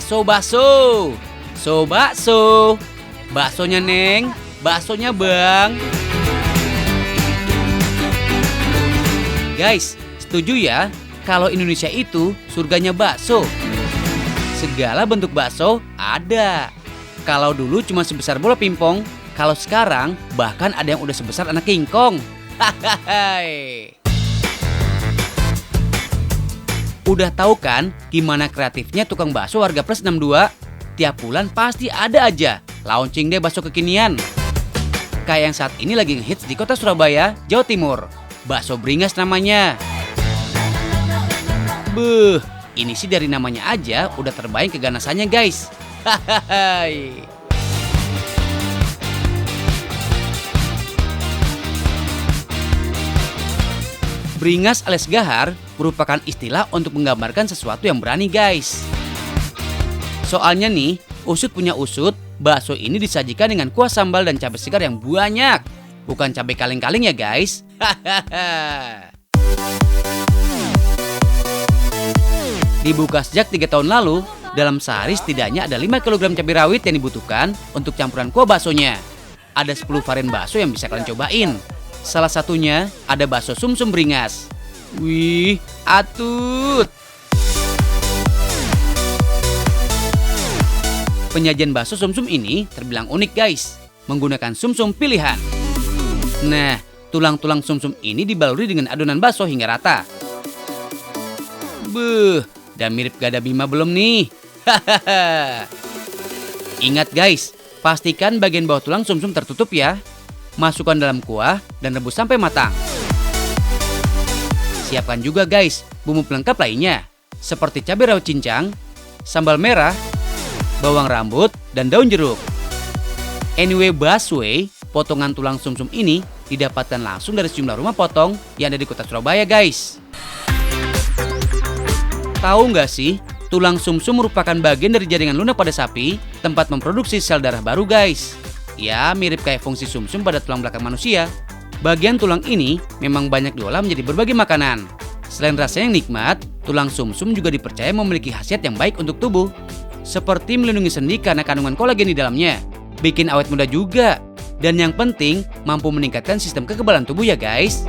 Bakso. So bakso. Baksonya Neng, baksonya Bang. Guys, setuju ya kalau Indonesia itu surganya bakso. Segala bentuk bakso ada. Kalau dulu cuma sebesar bola pingpong, kalau sekarang bahkan ada yang udah sebesar anak kingkong. Hahaha. Udah tahu kan gimana kreatifnya tukang bakso warga plus 62? Tiap bulan pasti ada aja launching deh bakso kekinian. Kayak yang saat ini lagi ngehits di kota Surabaya, Jawa Timur. Bakso Beringas namanya. Beuh, ini sih dari namanya aja udah terbayang keganasannya guys. Hahaha. Beringas alias gahar merupakan istilah untuk menggambarkan sesuatu yang berani guys. Soalnya nih, usut punya usut, bakso ini disajikan dengan kuah sambal dan cabai segar yang banyak. Bukan cabai kaleng-kaleng ya guys. Dibuka sejak 3 tahun lalu, dalam sehari setidaknya ada 5 kg cabai rawit yang dibutuhkan untuk campuran kuah baksonya. Ada 10 varian bakso yang bisa kalian cobain. Salah satunya ada bakso sumsum Beringas. Wih, atut. Penyajian bakso sumsum ini terbilang unik guys, menggunakan sumsum pilihan. Nah, tulang-tulang sumsum ini dibaluri dengan adonan bakso hingga rata. Beuh, dan mirip Gada Bima belum nih? Hahaha. Ingat guys, pastikan bagian bawah tulang sumsum tertutup ya. Masukkan dalam kuah dan rebus sampai matang. Siapkan juga guys bumbu pelengkap lainnya seperti cabai rawit cincang, sambal merah, bawang rambut, dan daun jeruk. Anyway busway, potongan tulang sumsum ini didapatkan langsung dari sejumlah rumah potong yang ada di kota Surabaya guys. Tahu nggak sih, tulang sumsum merupakan bagian dari jaringan lunak pada sapi, tempat memproduksi sel darah baru guys. Ya, mirip kayak fungsi sumsum pada tulang belakang manusia. Bagian tulang ini memang banyak diolah menjadi berbagai makanan. Selain rasanya yang nikmat, tulang sumsum juga dipercaya memiliki khasiat yang baik untuk tubuh. Seperti melindungi sendi karena kandungan kolagen di dalamnya. Bikin awet muda juga. Dan yang penting, mampu meningkatkan sistem kekebalan tubuh ya guys.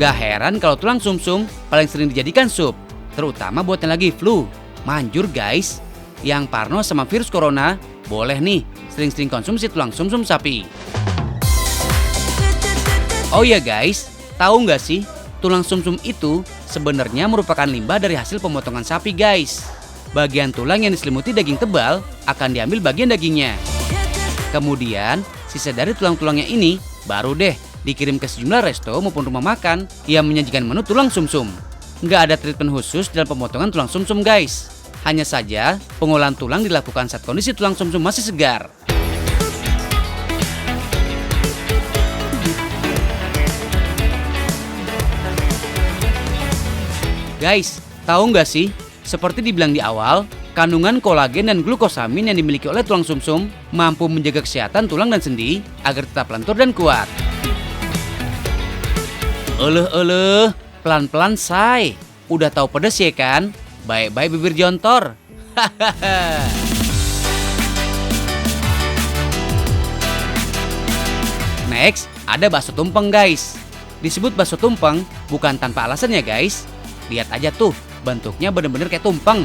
Gak heran kalau tulang sumsum paling sering dijadikan sup. Terutama buat yang lagi flu. Manjur guys. Yang parno sama virus corona, boleh nih sering-sering konsumsi tulang sumsum sapi. Oh ya guys, tahu nggak sih tulang sumsum itu sebenarnya merupakan limbah dari hasil pemotongan sapi guys. Bagian tulang yang diselimuti daging tebal akan diambil bagian dagingnya. Kemudian sisa dari tulang-tulangnya ini baru deh dikirim ke sejumlah resto maupun rumah makan yang menyajikan menu tulang sumsum. Nggak ada treatment khusus dalam pemotongan tulang sumsum guys. Hanya saja pengolahan tulang dilakukan saat kondisi tulang sumsum masih segar. Guys, tahu nggak sih? Seperti dibilang di awal, kandungan kolagen dan glukosamin yang dimiliki oleh tulang sumsum mampu menjaga kesehatan tulang dan sendi agar tetap lentur dan kuat. Pelan-pelan say. Udah tahu pedes ya kan? Baik-baik bibir jontor. Next, ada bakso tumpeng guys. Disebut bakso tumpeng bukan tanpa alasan ya guys. Lihat aja tuh, bentuknya bener-bener kayak tumpeng.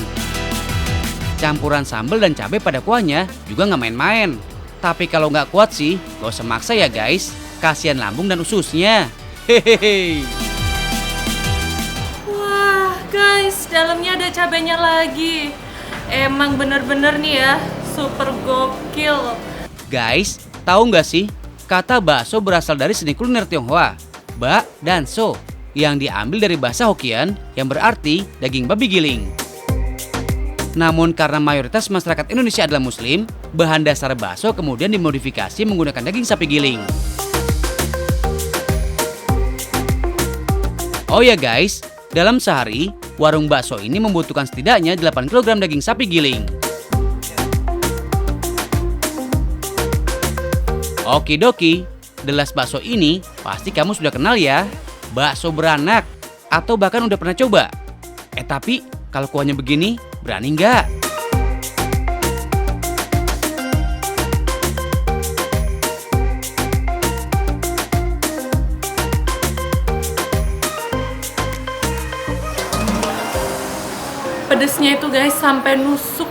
Campuran sambal dan cabai pada kuahnya juga nggak main-main. Tapi kalau nggak kuat sih, gak usah maksa ya guys. Kasihan lambung dan ususnya. Hehehe. Wah guys, dalamnya ada cabainya lagi. Emang bener-bener nih ya, super gokil. Guys, tahu nggak sih? Kata bakso berasal dari seni kuliner Tionghoa, ba dan so, yang diambil dari bahasa Hokkien yang berarti daging babi giling. Namun karena mayoritas masyarakat Indonesia adalah muslim, bahan dasar bakso kemudian dimodifikasi menggunakan daging sapi giling. Oh ya guys, dalam sehari, warung bakso ini membutuhkan setidaknya 8 kg daging sapi giling. Okidoki, delas bakso ini pasti kamu sudah kenal ya. Bakso beranak, atau bahkan udah pernah coba. Tapi kalau kuahnya begini, berani nggak? Pedesnya itu guys sampai nusuk.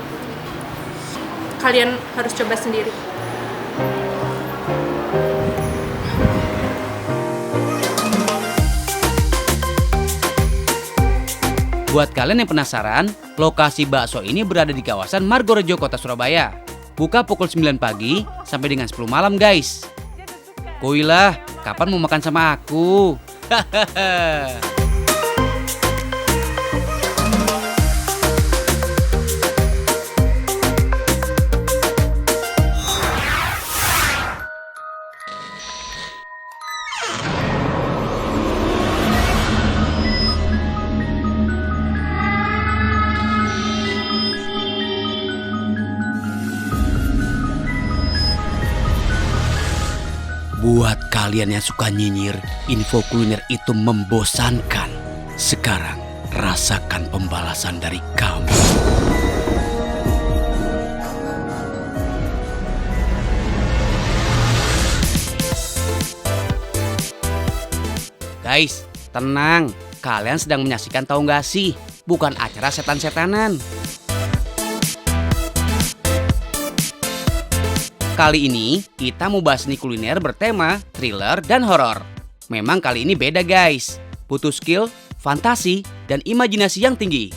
Kalian harus coba sendiri. Buat kalian yang penasaran, lokasi bakso ini berada di kawasan Margorejo, Kota Surabaya. Buka pukul 9 pagi sampai dengan 10 malam guys. Kuilah, kapan mau makan sama aku? Hahaha. Buat kalian yang suka nyinyir, info kuliner itu membosankan. Sekarang rasakan pembalasan dari kami. Guys, tenang. Kalian sedang menyaksikan Tahu Nggak Sih, bukan acara setan-setanan. Kali ini kita mau bahas nih kuliner bertema thriller dan horor. Memang kali ini beda guys. Butuh skill, fantasi, dan imajinasi yang tinggi.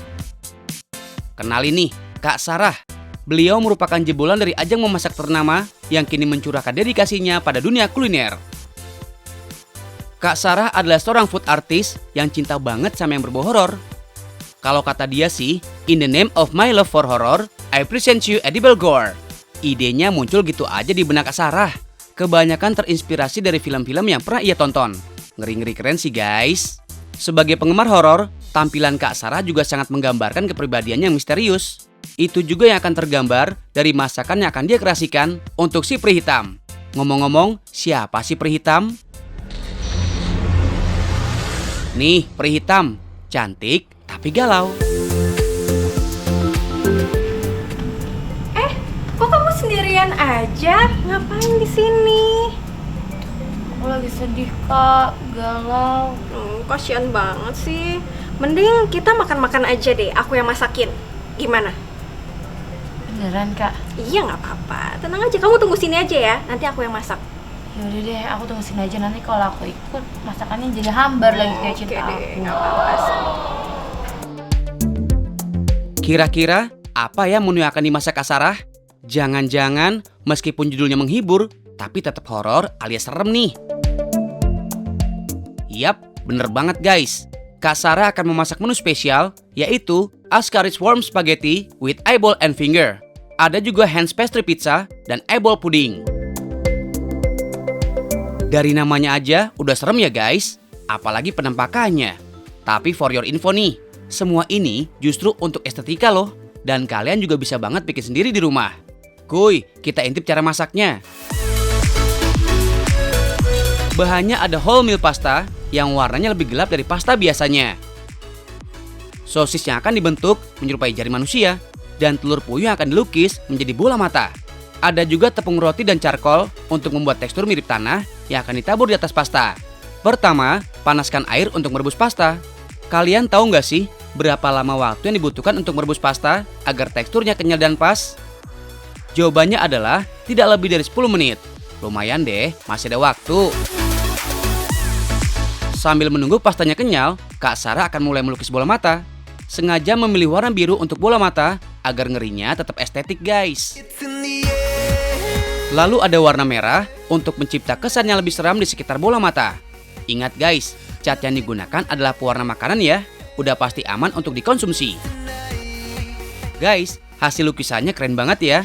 Kenalin nih, Kak Sarah. Beliau merupakan jebolan dari ajang memasak ternama yang kini mencurahkan dedikasinya pada dunia kuliner. Kak Sarah adalah seorang food artist yang cinta banget sama yang berbau horor. Kalau kata dia sih, in the name of my love for horror, I present you edible gore. Idenya muncul gitu aja di benak Kak Sarah. Kebanyakan terinspirasi dari film-film yang pernah ia tonton. Ngeri-ngeri keren sih guys. Sebagai penggemar horor, tampilan Kak Sarah juga sangat menggambarkan kepribadiannya yang misterius. Itu juga yang akan tergambar dari masakan yang akan dia kreasikan untuk si peri hitam. Ngomong-ngomong, siapa si peri hitam? Nih, peri hitam. Cantik tapi galau. Kok kamu sendirian aja? Ngapain di sini? Aku lagi sedih kak, galau. Kasian banget sih. Mending kita makan-makan aja deh, aku yang masakin. Gimana? Beneran kak? Iya nggak apa-apa, tenang aja, kamu tunggu sini aja ya. Nanti aku yang masak. Yaudah deh, aku tunggu sini aja. Nanti kalau aku ikut, masakannya jadi hambar lagi kayak cinta Oke deh, aku. nggak apa-apa sih. Kira-kira apa ya menu yang akan dimasak Kak Sarah? Jangan-jangan meskipun judulnya menghibur, tapi tetap horor alias serem nih. Yap, bener banget guys. Kak Sarah akan memasak menu spesial, yaitu Ascaris Warm Spaghetti with eyeball and finger. Ada juga Hans Pastry Pizza dan eyeball pudding. Dari namanya aja udah serem ya guys, apalagi penampakannya. Tapi for your info nih, semua ini justru untuk estetika loh. Dan kalian juga bisa banget bikin sendiri di rumah. Kuy, kita intip cara masaknya. Bahannya ada wholemeal pasta yang warnanya lebih gelap dari pasta biasanya. Sosis yang akan dibentuk menyerupai jari manusia dan telur puyuh yang akan dilukis menjadi bola mata. Ada juga tepung roti dan charcoal untuk membuat tekstur mirip tanah yang akan ditabur di atas pasta. Pertama, panaskan air untuk merebus pasta. Kalian tahu nggak sih berapa lama waktu yang dibutuhkan untuk merebus pasta agar teksturnya kenyal dan pas? Jawabannya adalah tidak lebih dari 10 menit. Lumayan deh, masih ada waktu. Sambil menunggu pastanya kenyal, Kak Sarah akan mulai melukis bola mata. Sengaja memilih warna biru untuk bola mata agar ngerinya tetap estetik guys. Lalu ada warna merah untuk mencipta kesan yang lebih seram di sekitar bola mata. Ingat guys, cat yang digunakan adalah pewarna makanan ya. Udah pasti aman untuk dikonsumsi. Guys, hasil lukisannya keren banget ya.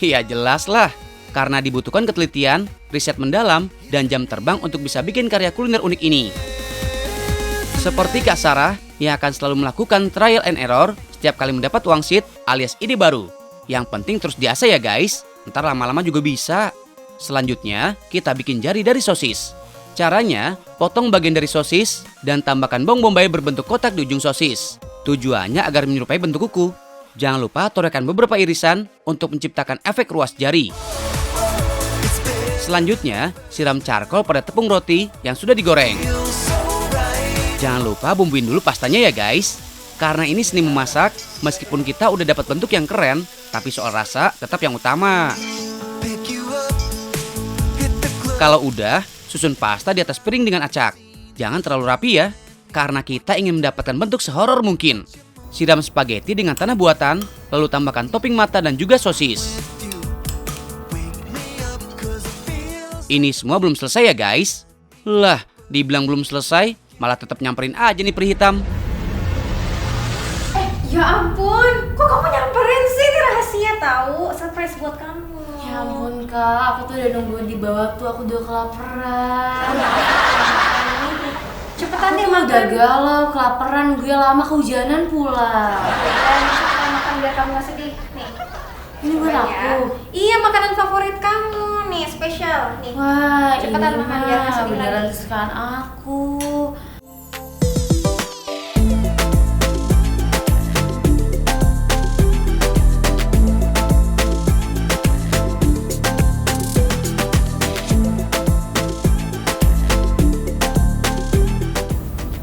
Ya jelas lah, karena dibutuhkan ketelitian, riset mendalam, dan jam terbang untuk bisa bikin karya kuliner unik ini. Seperti Kak Sarah yang akan selalu melakukan trial and error setiap kali mendapat wangsit alias ide baru. Yang penting terus diasah ya guys, ntar lama-lama juga bisa. Selanjutnya, kita bikin jari dari sosis. Caranya, potong bagian dari sosis dan tambahkan bawang bombay berbentuk kotak di ujung sosis. Tujuannya agar menyerupai bentuk kuku. Jangan lupa torehkan beberapa irisan untuk menciptakan efek ruas jari. Selanjutnya, siram charcoal pada tepung roti yang sudah digoreng. Jangan lupa bumbuin dulu pastanya ya guys. Karena ini seni memasak, meskipun kita udah dapat bentuk yang keren, tapi soal rasa tetap yang utama. Kalau udah, susun pasta di atas piring dengan acak. Jangan terlalu rapi ya, karena kita ingin mendapatkan bentuk sehoror mungkin. Siram spaghetti dengan tanah buatan, lalu tambahkan topping mata dan juga sosis. Ini semua belum selesai ya guys. Lah, dibilang belum selesai, malah tetap nyamperin aja nih peri hitam. Ya ampun, kok kamu nyamperin sih? Ini rahasia tahu, surprise buat kamu. Ya ampun kak, aku tuh udah nungguin di bawah tuh, aku udah kelaparan. Cepetan deh Aku makan. udah galau, kelaparan, gue lama kehujanan pula. Dan cepetan makan biar kamu gak sedih. Nih, Ini buat cobain ya. aku. Iya, makanan favorit kamu nih, spesial nih. Wah, Cepetan ini makan biar gak mah sedih beneran lagi. kesukaan aku.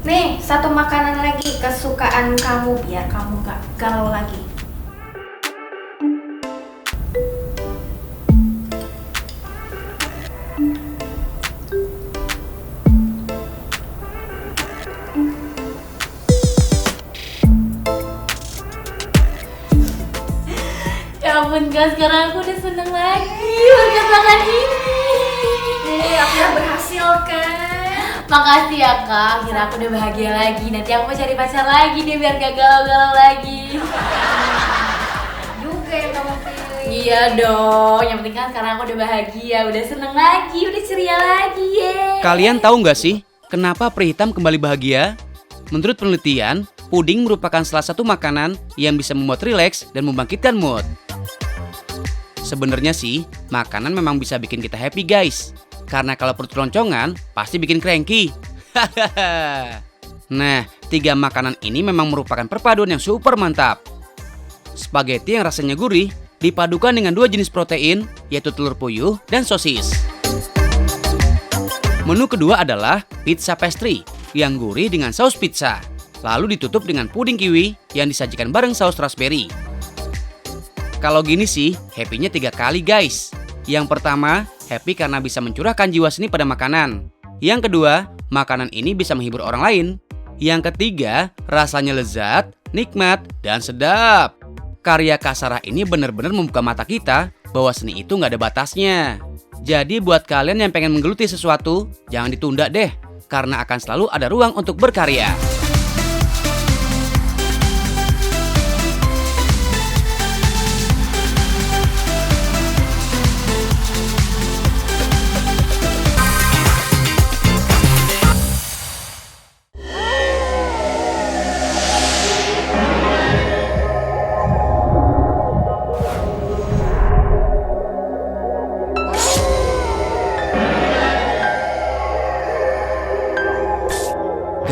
Nih, satu makanan lagi kesukaan kamu biar kamu gak galau lagi. Ya ampun kak, sekarang aku udah seneng lagi berkat makan ini. Nih, aku udah berhasil kan? Makasih ya kak, akhirnya aku udah bahagia lagi. Nanti aku mau cari pacar lagi deh biar gak galau-galau lagi. Juga yang kamu pilih. Iya dong, yang penting kan sekarang aku udah bahagia, udah seneng lagi, udah ceria lagi ye. Kalian tahu nggak sih, kenapa peri hitam kembali bahagia? Menurut penelitian, puding merupakan salah satu makanan yang bisa membuat rileks dan membangkitkan mood. Sebenarnya sih, makanan memang bisa bikin kita happy guys. Karena kalau perut keloncongan, pasti bikin cranky. Nah, 3 makanan ini memang merupakan perpaduan yang super mantap. Spaghetti yang rasanya gurih, dipadukan dengan 2 jenis protein, yaitu telur puyuh dan sosis. Menu kedua adalah pizza pastry, yang gurih dengan saus pizza. Lalu ditutup dengan puding kiwi yang disajikan bareng saus raspberry. Kalau gini sih, happy-nya 3 kali guys. Yang pertama, happy karena bisa mencurahkan jiwa seni pada makanan. Yang kedua, makanan ini bisa menghibur orang lain. Yang ketiga, rasanya lezat, nikmat, dan sedap. Karya Kak Sarah ini benar-benar membuka mata kita bahwa seni itu nggak ada batasnya. Jadi buat kalian yang pengen menggeluti sesuatu, jangan ditunda deh, karena akan selalu ada ruang untuk berkarya.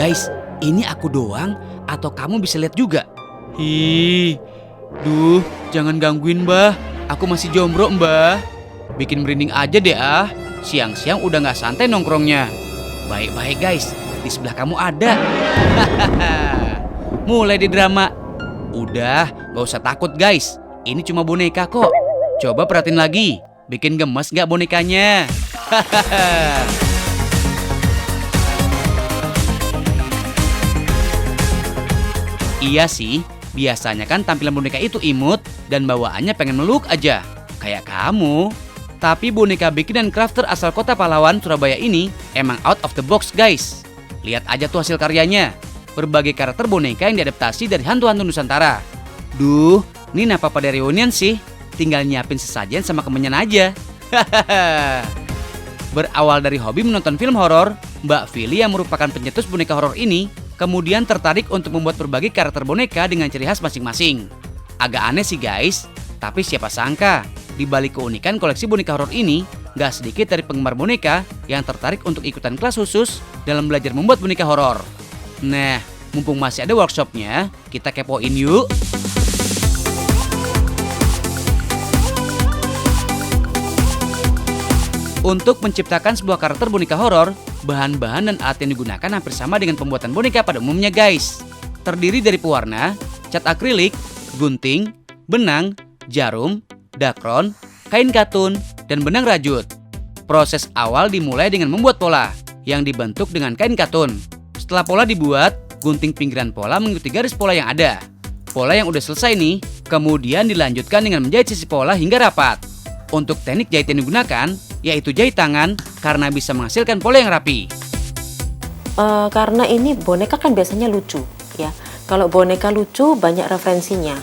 Guys, ini aku doang atau kamu bisa lihat juga? Hi, duh, jangan gangguin mbah. Aku masih jomblo mbah. Bikin merinding aja deh ah. Siang-siang udah gak santai nongkrongnya. Baik-baik guys, di sebelah kamu ada. Mulai di drama. Udah, gak usah takut guys. Ini cuma boneka kok. Coba perhatiin lagi. Bikin gemes gak bonekanya? Iya sih, biasanya kan tampilan boneka itu imut dan bawaannya pengen meluk aja, kayak kamu. Tapi boneka bikinan crafter asal kota pahlawan Surabaya ini emang out of the box guys. Lihat aja tuh hasil karyanya, berbagai karakter boneka yang diadaptasi dari hantu-hantu Nusantara. Duh, ini napa pada reunian sih? Tinggal nyiapin sesajen sama kemenyan aja. Berawal dari hobi menonton film horor, Mbak Fili yang merupakan pencetus boneka horor ini kemudian tertarik untuk membuat berbagai karakter boneka dengan ciri khas masing-masing. Agak aneh sih guys, tapi siapa sangka di balik keunikan koleksi boneka horor ini, gak sedikit dari penggemar boneka yang tertarik untuk ikutan kelas khusus dalam belajar membuat boneka horor. Nah, mumpung masih ada workshopnya, kita kepoin yuk. Untuk menciptakan sebuah karakter boneka horor, bahan-bahan dan alat yang digunakan hampir sama dengan pembuatan boneka pada umumnya guys. Terdiri dari pewarna, cat akrilik, gunting, benang, jarum, dakron, kain katun, dan benang rajut. Proses awal dimulai dengan membuat pola yang dibentuk dengan kain katun. Setelah pola dibuat, gunting pinggiran pola mengikuti garis pola yang ada. Pola yang udah selesai nih, kemudian dilanjutkan dengan menjahit sisi pola hingga rapat. Untuk teknik jahit yang digunakan, yaitu jahit tangan karena bisa menghasilkan pola yang rapi. Karena ini boneka kan biasanya lucu, ya. Kalau boneka lucu banyak referensinya.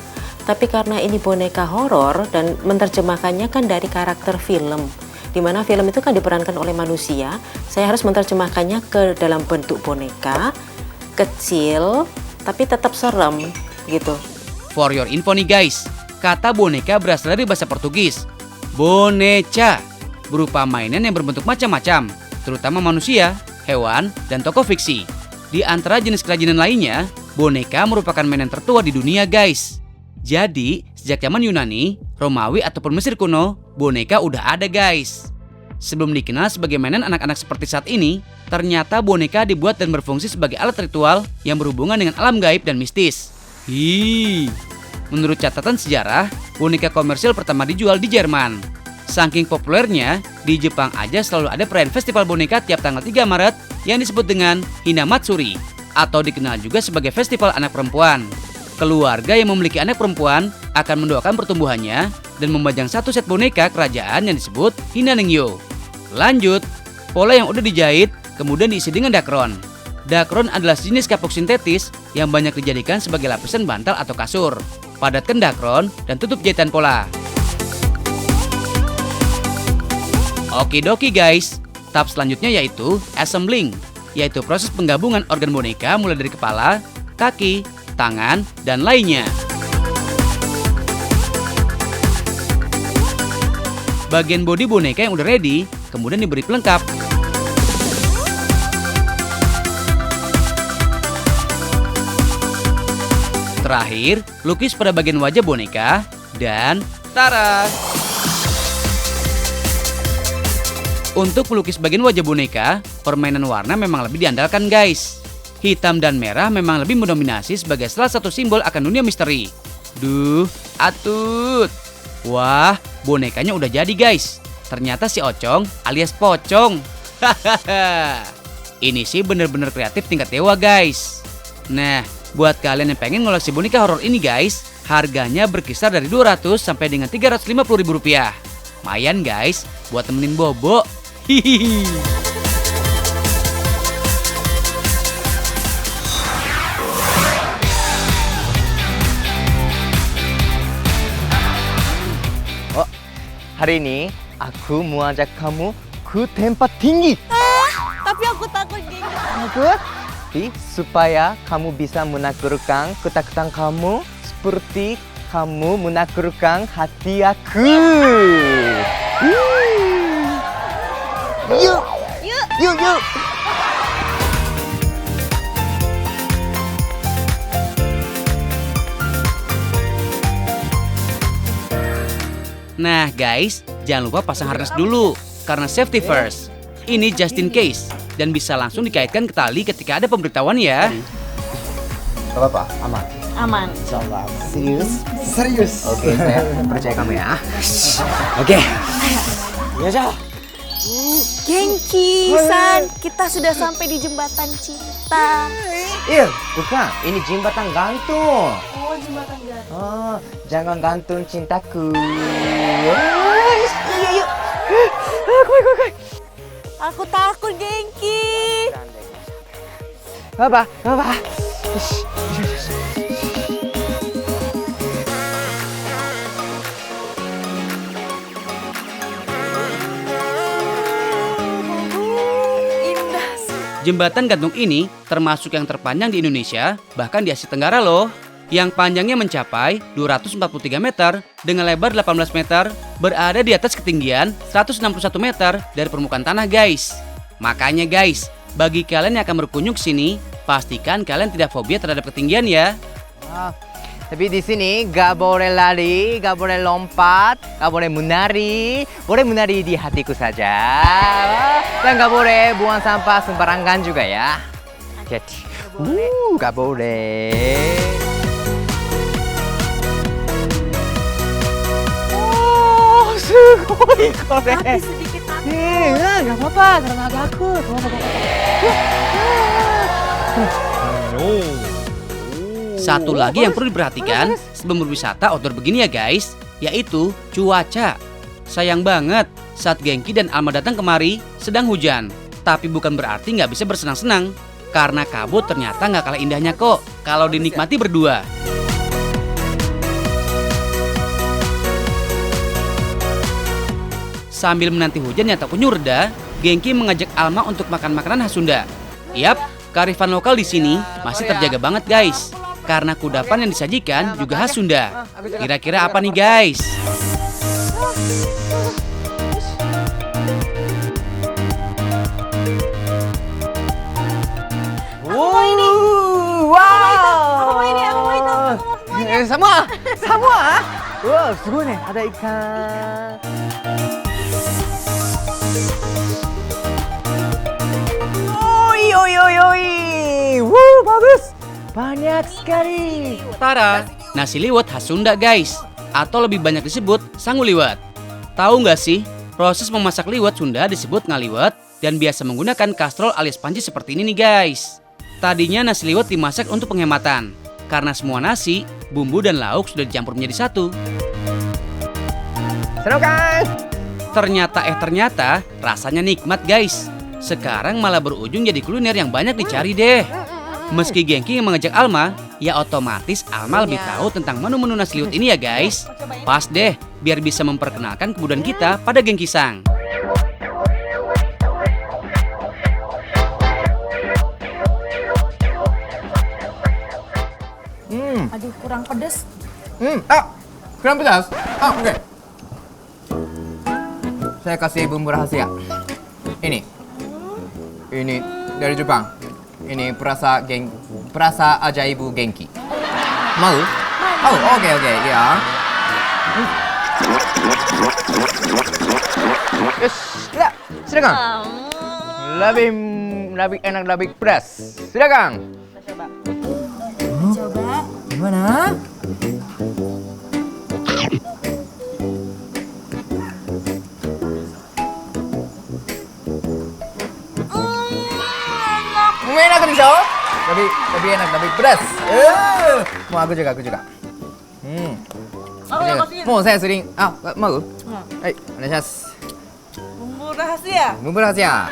Tapi karena ini boneka horor dan menerjemahkannya kan dari karakter film, di mana film itu kan diperankan oleh manusia, saya harus menerjemahkannya ke dalam bentuk boneka, kecil, tapi tetap serem, gitu. For your info nih guys, kata boneka berasal dari bahasa Portugis. Boneca berupa mainan yang berbentuk macam-macam, terutama manusia, hewan, dan tokoh fiksi. Di antara jenis kerajinan lainnya, boneka merupakan mainan tertua di dunia guys. Jadi, sejak zaman Yunani, Romawi ataupun Mesir kuno, boneka udah ada guys. Sebelum dikenal sebagai mainan anak-anak seperti saat ini, ternyata boneka dibuat dan berfungsi sebagai alat ritual yang berhubungan dengan alam gaib dan mistis. Menurut catatan sejarah, boneka komersil pertama dijual di Jerman. Saking populernya, di Jepang aja selalu ada perayaan festival boneka tiap tanggal 3 Maret yang disebut dengan Hinamatsuri, atau dikenal juga sebagai festival anak perempuan. Keluarga yang memiliki anak perempuan akan mendoakan pertumbuhannya dan membajang satu set boneka kerajaan yang disebut Hinanengyo. Lanjut, pola yang udah dijahit kemudian diisi dengan dakron. Dakron adalah jenis kapuk sintetis yang banyak dijadikan sebagai lapisan bantal atau kasur. Padatkan dakron dan tutup jahitan pola. Okidoki guys, tahap selanjutnya yaitu assembling, yaitu proses penggabungan organ boneka mulai dari kepala, kaki, tangan, dan lainnya. Bagian bodi boneka yang udah ready, kemudian diberi pelengkap. Terakhir, lukis pada bagian wajah boneka, dan tara! Untuk melukis bagian wajah boneka, permainan warna memang lebih diandalkan guys. Hitam dan merah memang lebih mendominasi sebagai salah satu simbol akan dunia misteri. Duh, atut. Wah, bonekanya udah jadi guys. Ternyata si Ocong alias Pocong. Hahaha. Ini sih bener-bener kreatif tingkat dewa guys. Nah, buat kalian yang pengen ngoleksi boneka horor ini guys, harganya berkisar dari 200 sampai dengan 350 ribu rupiah. Lumayan guys, buat temenin bobo. Hihihi. Hari ini aku mau ajak kamu ke tempat tinggi. Tapi aku takut, geng. Takut? Supaya kamu bisa menaklukkan ketakutan kamu seperti kamu menaklukkan hati aku. Yuk, yuk, yuk, yuk. Nah guys, jangan lupa pasang harness dulu, karena safety first. Ini just in case, dan bisa langsung dikaitkan ke tali ketika ada pemberitahuan ya. Gak apa-apa, aman. Aman. Insyaallah. Serius? Serius. Oke, saya percaya kamu ya. Oke. Ya, Gengki, San, kita sudah sampai di jembatan cinta. Iya, bukan. Ini jembatan gantung. Oh, jembatan gantung. Oh, jangan gantung cintaku. Yuk. Aku takut, Gengki. Apa? Jembatan gantung ini termasuk yang terpanjang di Indonesia, bahkan di Asia Tenggara loh. Yang panjangnya mencapai 243 meter dengan lebar 18 meter, berada di atas ketinggian 161 meter dari permukaan tanah guys. Makanya guys, bagi kalian yang akan berkunjung ke sini, pastikan kalian tidak fobia terhadap ketinggian ya. Tapi di sini gak boleh lari, gak boleh lompat, gak boleh menari. Boleh menari di hatiku saja. Dan gak boleh buang sampah sembarangan juga ya. Jadi. Nggak boleh. Oh, sugoi kore. Tapi sedikit tapi. Nggak apa-apa, karena agak akut. Satu lagi yang perlu diperhatikan sebelum berwisata outdoor begini ya guys, yaitu cuaca. Sayang banget, saat Genki dan Alma datang kemari sedang hujan. Tapi bukan berarti nggak bisa bersenang-senang, karena kabut ternyata nggak kalah indahnya kok kalau dinikmati berdua. Sambil menanti hujan yang tak kunjung reda, Genki mengajak Alma untuk makan makanan khas Sunda. Yap, kearifan lokal di sini masih terjaga banget guys. Karena kudapan yang disajikan juga khas Sunda. Kira-kira apa nih guys? Semua. Wow, sugoi nih, ada ikan. Oi. Wuh, bagus. Banyak sekali. Tara, nasi liwet khas Sunda guys. Atau lebih banyak disebut sangu liwet. Tahu nggak sih, proses memasak liwet Sunda disebut ngaliwet dan biasa menggunakan kastrol alias panci seperti ini nih guys. Tadinya nasi liwet dimasak untuk penghematan, karena semua nasi, bumbu dan lauk sudah dicampur menjadi satu. Seru kan? Ternyata rasanya nikmat guys. Sekarang malah berujung jadi kuliner yang banyak dicari deh. Meski Genki yang mengajak Alma, ya otomatis Alma lebih tahu tentang menu-menu nasi liwet ini ya guys. Pas deh, biar bisa memperkenalkan kebudayaan kita pada Genki Sang. Aduh, kurang pedes. Kurang pedas? Oke. Saya kasih bumbu rahasia. Ini dari Jepang. Ini perasa ajaibu Genki. Mau? Oke, ya. Yes, silakan. Lebih enak, lebih pedas. Silakan. Coba. Gimana? Enak kan, Show? Lebih enak, lebih pedas. Mau aku juga. Mau saya sering. Mau? Hai, onegaishimasu. Bumbu rahasia.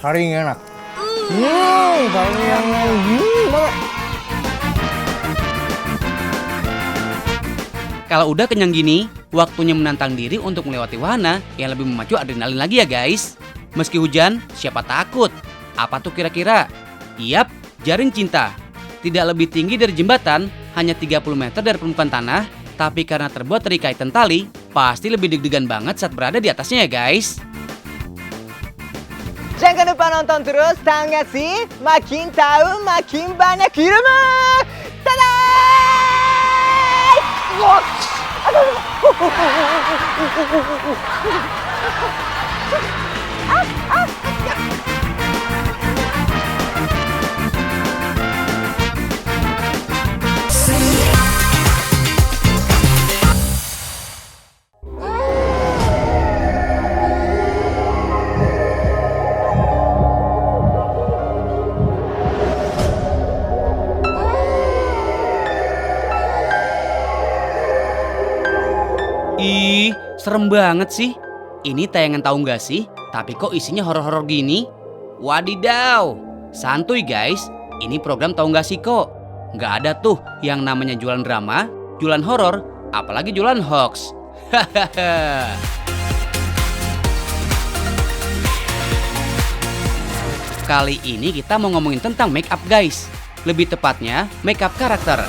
Paling enak. Paling enak. Kalau udah kenyang gini, waktunya menantang diri untuk melewati wahana yang lebih memacu adrenalin lagi ya guys. Meski hujan, siapa takut? Apa tuh kira-kira? Yap, jaring cinta. Tidak lebih tinggi dari jembatan, hanya 30 meter dari permukaan tanah, tapi karena terbuat dari kaitan tali, pasti lebih deg-degan banget saat berada di atasnya ya guys. Jangan lupa nonton terus, tahu nggak sih? Makin tahu, makin banyak ilmu. Dadah! Ih, serem banget sih. Ini tayangan tahu nggak sih? Tapi kok isinya horor-horor gini? Wadidaw, santuy guys. Ini program tahu nggak sih kok? Nggak ada tuh yang namanya jualan drama, jualan horor, apalagi jualan hoax. Hahaha. Kali ini kita mau ngomongin tentang make up guys. Lebih tepatnya make up karakter.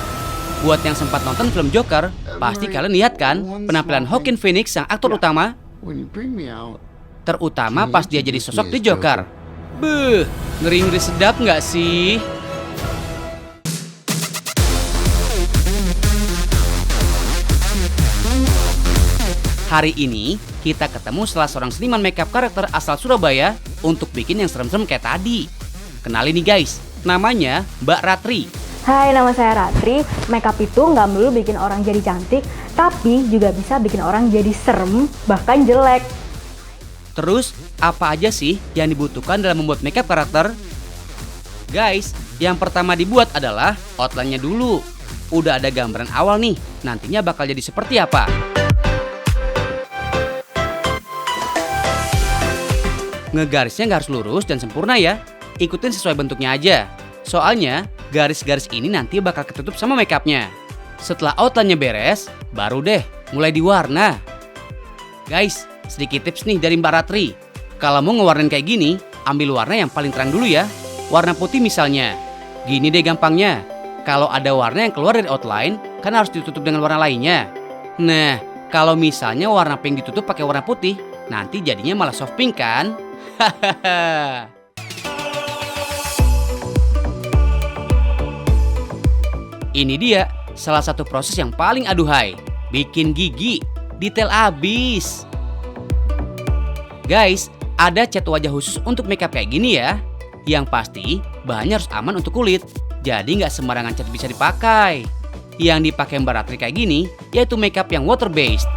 Buat yang sempat nonton film Joker, pasti kalian lihat kan penampilan Joaquin Phoenix yang aktor utama? Terutama pas dia jadi sosok di Joker. Beuh, ngeri-ngeri sedap nggak sih? Hari ini kita ketemu salah seorang seniman makeup karakter asal Surabaya untuk bikin yang serem-serem kayak tadi. Kenalin nih guys, namanya Mbak Ratri. Hai, nama saya Ratri. Makeup itu nggak melulu bikin orang jadi cantik, tapi juga bisa bikin orang jadi serem, bahkan jelek. Terus, apa aja sih yang dibutuhkan dalam membuat makeup karakter? Guys, yang pertama dibuat adalah outline-nya dulu. Udah ada gambaran awal nih, nantinya bakal jadi seperti apa. Ngegarisnya nggak harus lurus dan sempurna ya. Ikutin sesuai bentuknya aja. Soalnya, garis-garis ini nanti bakal ketutup sama makeupnya. Setelah outline-nya beres, baru deh mulai diwarna. Guys, sedikit tips nih dari Mbak Ratri. Kalau mau ngewarnain kayak gini, ambil warna yang paling terang dulu ya. Warna putih misalnya. Gini deh gampangnya. Kalau ada warna yang keluar dari outline, kan harus ditutup dengan warna lainnya. Nah, kalau misalnya warna pink ditutup pakai warna putih, nanti jadinya malah soft pink kan? Hahaha. Ini dia salah satu proses yang paling aduhai. Bikin gigi, detail abis. Guys, ada cat wajah khusus untuk makeup kayak gini ya. Yang pasti, bahannya harus aman untuk kulit. Jadi nggak sembarangan cat bisa dipakai. Yang dipakai Mbak Ratri kayak gini, yaitu makeup yang water based.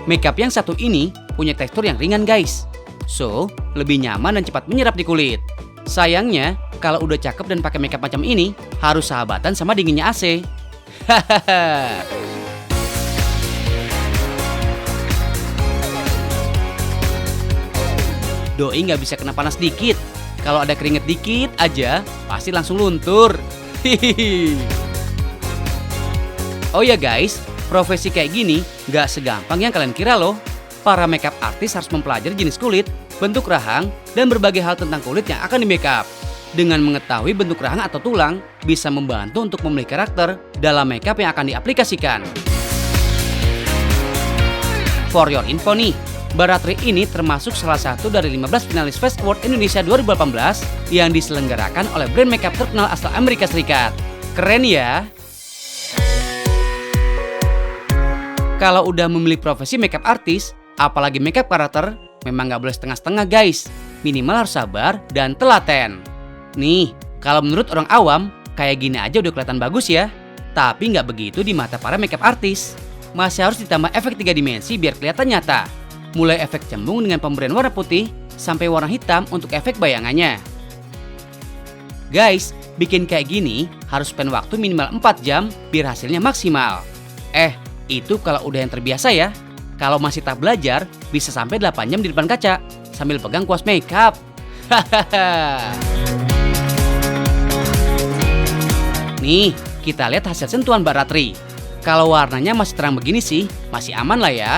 Makeup yang satu ini punya tekstur yang ringan guys. So, lebih nyaman dan cepat menyerap di kulit. Sayangnya, kalau udah cakep dan pakai makeup macam ini, harus sahabatan sama dinginnya AC. Hahaha. Doi nggak bisa kena panas dikit. Kalau ada keringet dikit aja, pasti langsung luntur. Hihihi. Oh ya guys, profesi kayak gini nggak segampang yang kalian kira loh. Para makeup artis harus mempelajari jenis kulit, bentuk rahang, dan berbagai hal tentang kulit yang akan di makeup. Dengan mengetahui bentuk rahang atau tulang, bisa membantu untuk memilih karakter dalam makeup yang akan diaplikasikan. For your info nih, Mbak Ratri ini termasuk salah satu dari 15 finalis Face Award Indonesia 2018 yang diselenggarakan oleh brand makeup terkenal asal Amerika Serikat. Keren ya? Kalau udah memilih profesi makeup artis, apalagi makeup karakter, memang nggak boleh setengah-setengah guys. Minimal harus sabar dan telaten. Nih, kalau menurut orang awam, kayak gini aja udah kelihatan bagus ya. Tapi nggak begitu di mata para makeup artis. Masih harus ditambah efek 3 dimensi biar kelihatan nyata. Mulai efek cembung dengan pemberian warna putih, sampai warna hitam untuk efek bayangannya. Guys, bikin kayak gini harus spend waktu minimal 4 jam biar hasilnya maksimal. Itu kalau udah yang terbiasa ya. Kalau masih tak belajar, bisa sampai 8 jam di depan kaca sambil pegang kuas makeup. Hahaha. Nih, kita lihat hasil sentuhan Mbak Ratri. Kalau warnanya masih terang begini sih, masih aman lah ya.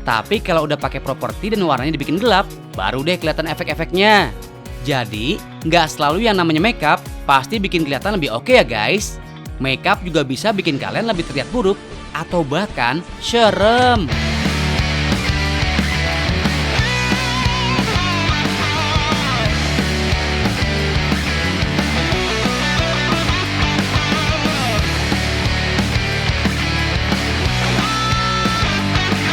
Tapi kalau udah pakai properti dan warnanya dibikin gelap, baru deh kelihatan efek-efeknya. Jadi, nggak selalu yang namanya makeup pasti bikin kelihatan lebih oke ya guys. Makeup juga bisa bikin kalian lebih terlihat buruk atau bahkan serem.